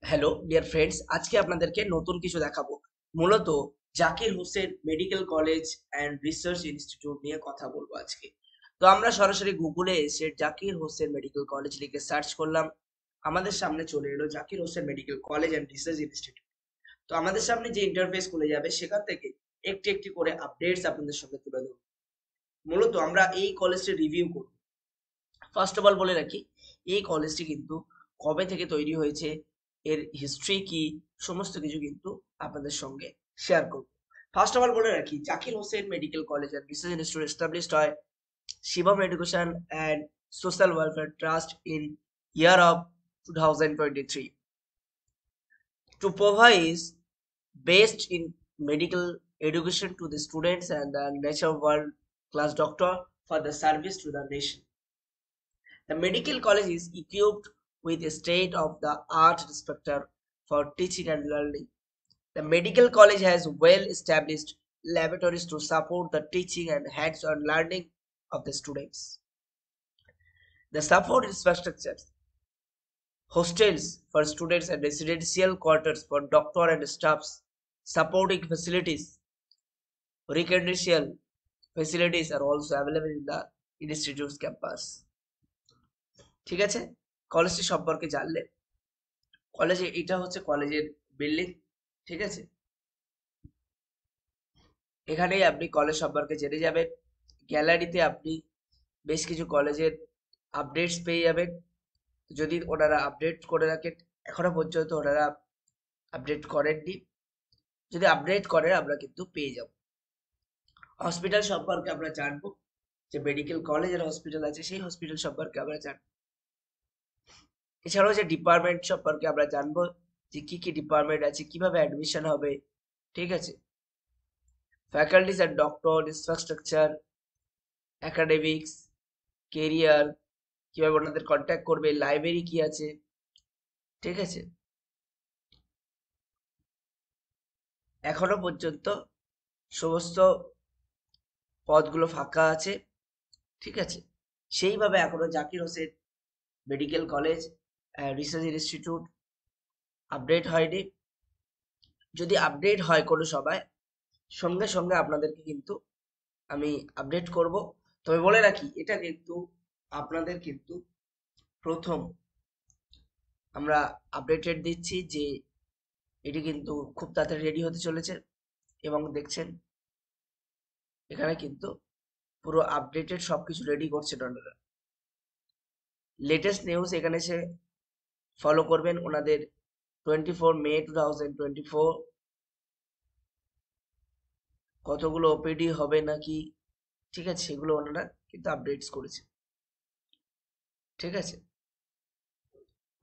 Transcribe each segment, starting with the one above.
Hello dear friends, আজকে আপনাদেরকে নতুন কিছু দেখাবো। মূলত Zakir Hossain medical college and research institute নিয়ে কথা বলবো আজকে। তো আমরা সরাসরি গুগলে এসে জাকির হোসেন মেডিকেল কলেজ লিখে সার্চ করলাম। আমাদের সামনে চলে এলো Zakir Hossain medical college and research institute. তো আমাদের সামনে যে ইন্টারফেস খুলে যাবে সেখান থেকে একটি একটি করে আপডেটস আপনাদের সঙ্গে তুলে ধরবো। মূলত আমরা এই কলেজটি রিভিউ করব। ফার্স্ট অফ অল বলে রাখি, এই কলেজটি কিন্তু কবে থেকে তৈরি হয়েছে, এর হিস্ট্রি কি, সমস্ত কিছু কিন্তু আপনাদের সঙ্গে শেয়ার করব। ফার্স্ট অফ অল বলে রাখি, Zakir Hossain medical college and research institute established হয় Shivam education and social welfare trust in year of 2023 to provide best in medical education to the students and the nature world class doctor for the service to the nation. The medical college is equipped with a state-of-the-art infrastructure for teaching and learning. The medical college has well-established laboratories to support the teaching and hands-on learning of the students. The support infrastructure, hostels for students and residential quarters for doctor and staffs, supporting facilities, recreational facilities are also available in the institute's campus. ঠিক আছে, কলেজটি সম্পর্কে জানলে, কলেজে এটা হচ্ছে কলেজের building. ঠিক আছে, এখানেই আপনি কলেজ সম্পর্কে জেনে যাবেন। গ্যালারিতে আপনি বেশ কিছু কলেজের আপডেটস পেয়ে যাবেন, যদি ওনারা আপডেট করে রাখেন। এখনো পর্যন্ত ওনারা আপডেট করেননি, যদি আপডেট করেন আমরা কিন্তু পেয়ে যাব। হসপিটাল সম্পর্কে আমরা জানবো, যে মেডিকেল কলেজের হসপিটাল আছে সেই হসপিটাল সম্পর্কে আমরা জানবো। এছাড়াও যে ডিপার্টমেন্ট সম্পর্কে আমরা জানবো, যে কি কি ডিপার্টমেন্ট আছে, কিভাবে অ্যাডমিশন হবে। ঠিক আছে, faculties and doctor, infrastructure, academics, career, কিভাবে ওনাদের কন্ট্যাক্ট করবে, লাইব্রেরি কি আছে। ঠিক আছে, এখনো পর্যন্ত সমস্ত পদগুলো ফাঁকা আছে। ঠিক আছে, সেইভাবে এখনো Zakir Hossain medical college research institute update হয়নি। যদি আপডেট হয় কোনো সময়, সঙ্গে সঙ্গে আপনাদেরকে কিন্তু আমি আপডেট করব। তবে বলে রাখি, এটা কিন্তু আপনাদের কিন্তু প্রথম আমরা আপডেটেড দিচ্ছি, যে এটি কিন্তু খুব তাড়াতাড়ি রেডি হতে চলেছে। এবং দেখছেন এখানে কিন্তু পুরো আপডেটেড সবকিছু রেডি করছেন ওনারা। লেটেস্ট নিউজ এখানে এসে ফলো করবেন ওনাদের 24 মে 2024 কতগুলো ওপিডি হবে নাকি, ঠিক আছে, সেগুলো ওনারা কিন্তু আপডেটস করেছে। ঠিক আছে,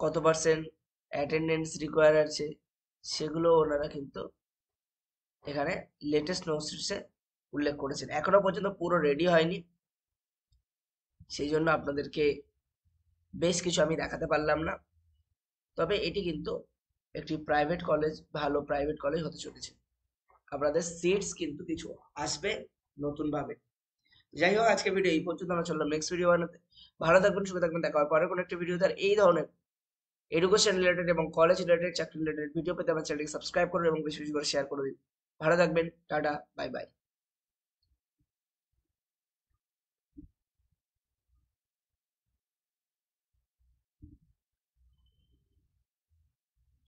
কত পার্সেন্ট অ্যাটেন্ডেন্স রিকোয়ার আছে সেগুলো ওনারা কিন্তু এখানে লেটেস্ট নোটিসে উল্লেখ করেছেন। এখনো পর্যন্ত পুরো রেডি হয়নি, সেই জন্য আপনাদেরকে বেশ কিছু আমি দেখাতে পারলাম না। তবে এটি কিন্তু একটি প্রাইভেট কলেজ, ভালো প্রাইভেট কলেজ হতে চলেছে। আপনাদের সিটস কিন্তু কিছু আসবে নতুন ভাবে। যাই হোক, আজকে ভিডিও এই পর্যন্ত। আমরা চললাম নেক্সট ভিডিও বানাতে। ভালো থাকবেন, সুখে থাকবেন, দেখা হবে পরে কোনো একটা ভিডিও। তার এই ধরনের এডুকেশন রিলেটেড এবং কলেজ রিলেটেড, চাকরি রিলেটেড ভিডিও পেতে আমার চ্যানেলকে সাবস্ক্রাইব করুন এবং বেশি বেশি করে শেয়ার করে দিন। ভালো থাকবেন, টাটা, বাই বাই।